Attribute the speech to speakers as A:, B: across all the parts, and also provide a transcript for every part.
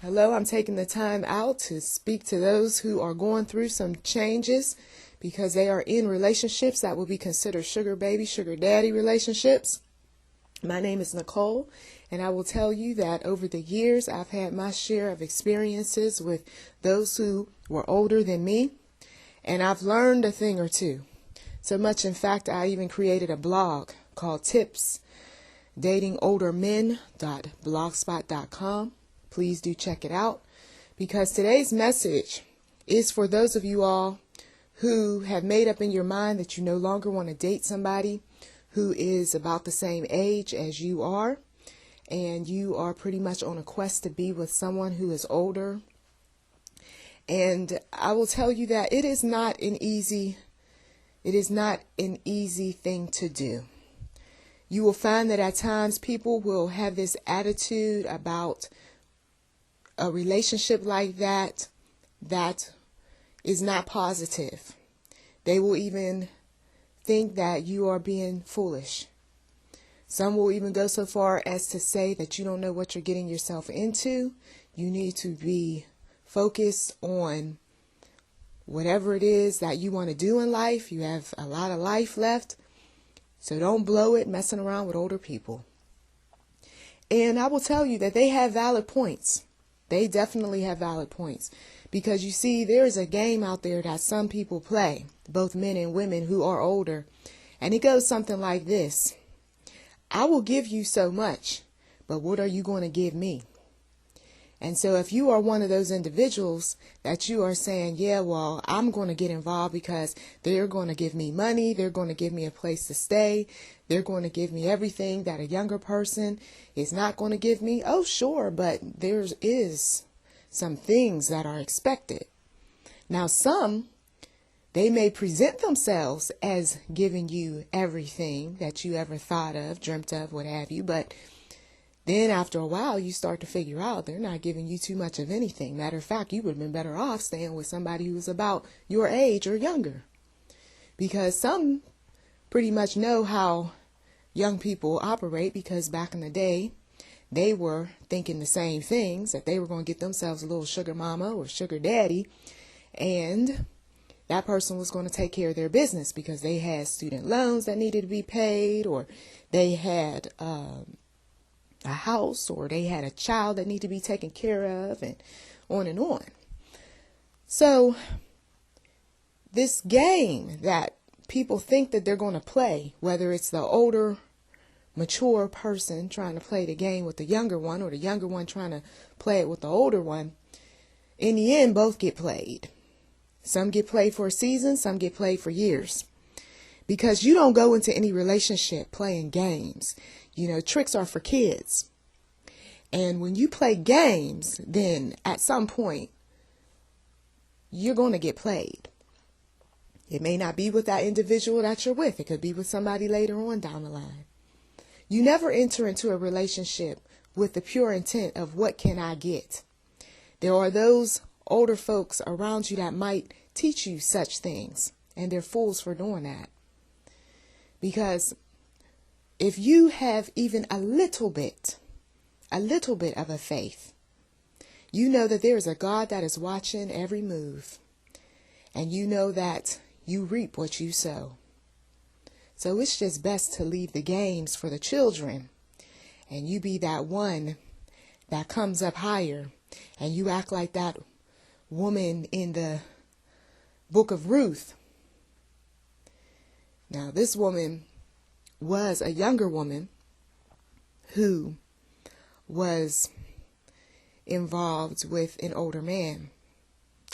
A: Hello, I'm taking the time out to speak to those who are going through some changes because they are in relationships that will be considered sugar baby, sugar daddy relationships. My name is Nicole, and I will tell you that over the years I've had my share of experiences with those who were older than me, and I've learned a thing or two. So much, in fact, I even created a blog called tipsdatingoldermen.blogspot.com. Please do check it out, because today's message is for those of you all who have made up in your mind that you no longer want to date somebody who is about the same age as you are, and you are pretty much on a quest to be with someone who is older. And I will tell you that it is not an easy thing to do. You will find that at times people will have this attitude about a relationship like that is not positive. They will even think that you are being foolish. Some will even go so far as to say that you don't know what you're getting yourself into. You need to be focused on whatever it is that you want to do in life. You have a lot of life left, so don't blow it messing around with older people. And I will tell you that they have valid points. They definitely have valid points, because you see, there is a game out there that some people play, both men and women who are older, and it goes something like this. I will give you so much, but what are you going to give me? And so if you are one of those individuals that you are saying, yeah, well, I'm going to get involved because they're going to give me money, they're going to give me a place to stay, they're going to give me everything that a younger person is not going to give me. Oh, sure, but there is some things that are expected. Now, some, they may present themselves as giving you everything that you ever thought of, dreamt of, what have you, but then after a while, you start to figure out they're not giving you too much of anything. Matter of fact, you would have been better off staying with somebody who was about your age or younger. Because some pretty much know how young people operate, because back in the day, they were thinking the same things, that they were going to get themselves a little sugar mama or sugar daddy, and that person was going to take care of their business because they had student loans that needed to be paid, or they had a house, or they had a child that needed to be taken care of, and on and on. So this game that people think that they're going to play, whether it's the older, mature person trying to play the game with the younger one, or the younger one trying to play it with the older one, in the end, both get played. Some get played for a season, some get played for years. Because you don't go into any relationship playing games. You know, tricks are for kids. And when you play games, then at some point, you're going to get played. It may not be with that individual that you're with. It could be with somebody later on down the line. You never enter into a relationship with the pure intent of what can I get. There are those older folks around you that might teach you such things, and they're fools for doing that. Because if you have even a little bit of a faith, you know that there is a God that is watching every move, and you know that you reap what you sow. So it's just best to leave the games for the children, and you be that one that comes up higher, and you act like that woman in the book of Ruth. Now, this woman was a younger woman who was involved with an older man,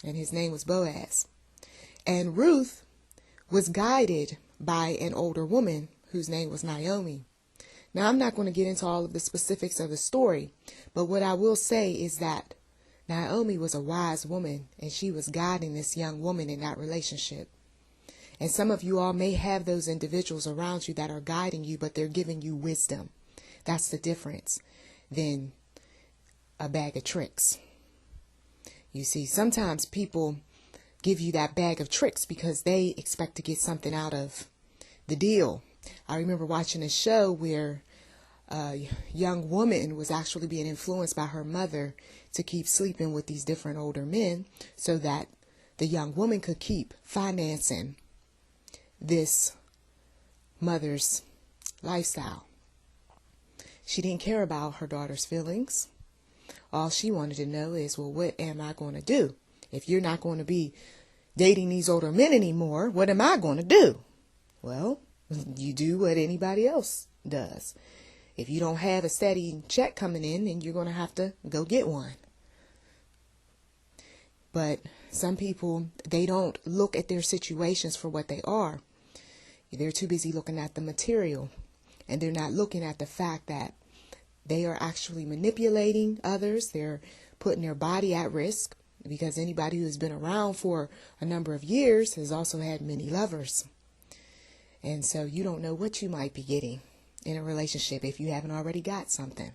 A: and his name was Boaz. And Ruth was guided by an older woman whose name was Naomi. Now, I'm not going to get into all of the specifics of the story, but what I will say is that Naomi was a wise woman, and she was guiding this young woman in that relationship. And some of you all may have those individuals around you that are guiding you, but they're giving you wisdom. That's the difference than a bag of tricks. You see, sometimes people give you that bag of tricks because they expect to get something out of the deal. I remember watching a show where a young woman was actually being influenced by her mother to keep sleeping with these different older men so that the young woman could keep financing this mother's lifestyle. She didn't care about her daughter's feelings. All she wanted to know is, well, what am I going to do? If you're not going to be dating these older men anymore, what am I going to do? Well, you do what anybody else does. If you don't have a steady check coming in, then you're going to have to go get one. But some people, they don't look at their situations for what they are. They're too busy looking at the material, and they're not looking at the fact that they are actually manipulating others. They're putting their body at risk, because anybody who's been around for a number of years has also had many lovers. And so you don't know what you might be getting in a relationship if you haven't already got something.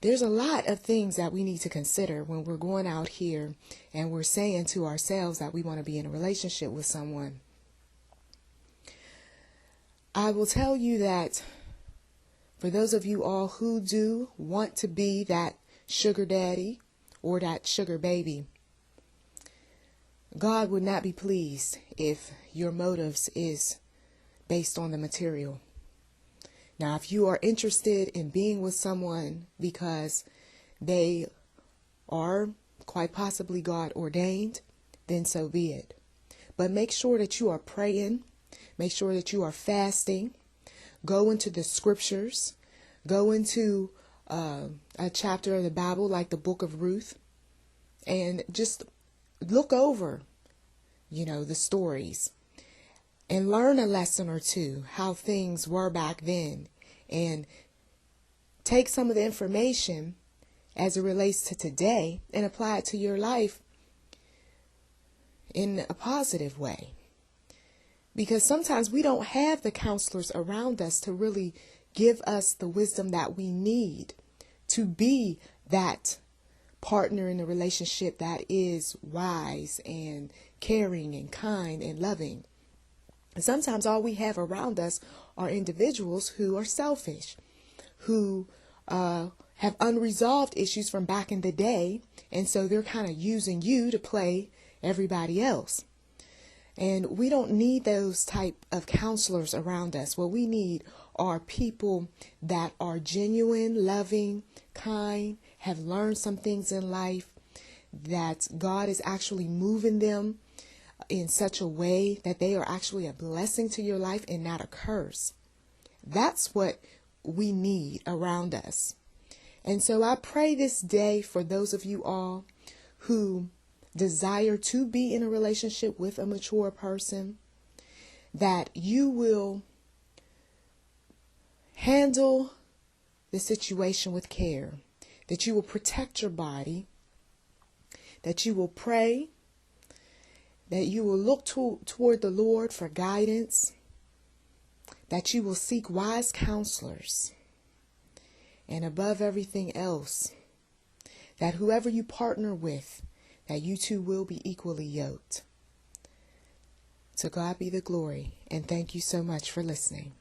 A: There's a lot of things that we need to consider when we're going out here and we're saying to ourselves that we want to be in a relationship with someone. I will tell you that for those of you all who do want to be that sugar daddy or that sugar baby, God would not be pleased if your motives is based on the material. Now, if you are interested in being with someone because they are quite possibly God ordained, then so be it. But make sure that you are praying. Make sure that you are fasting. Go into the scriptures. Go into a chapter of the Bible like the book of Ruth. And just look over, the stories. And learn a lesson or two, how things were back then. And take some of the information as it relates to today and apply it to your life in a positive way. Because sometimes we don't have the counselors around us to really give us the wisdom that we need to be that partner in a relationship that is wise and caring and kind and loving. And sometimes all we have around us are individuals who are selfish, who have unresolved issues from back in the day. And so they're kind of using you to play everybody else. And we don't need those type of counselors around us. What we need are people that are genuine, loving, kind, have learned some things in life, that God is actually moving them in such a way that they are actually a blessing to your life and not a curse. That's what we need around us. And so I pray this day for those of you all who desire to be in a relationship with a mature person, that you will handle the situation with care, that you will protect your body, that you will pray, that you will look toward the Lord for guidance, that you will seek wise counselors, and above everything else, that whoever you partner with, that you two will be equally yoked. To God be the glory, and thank you so much for listening.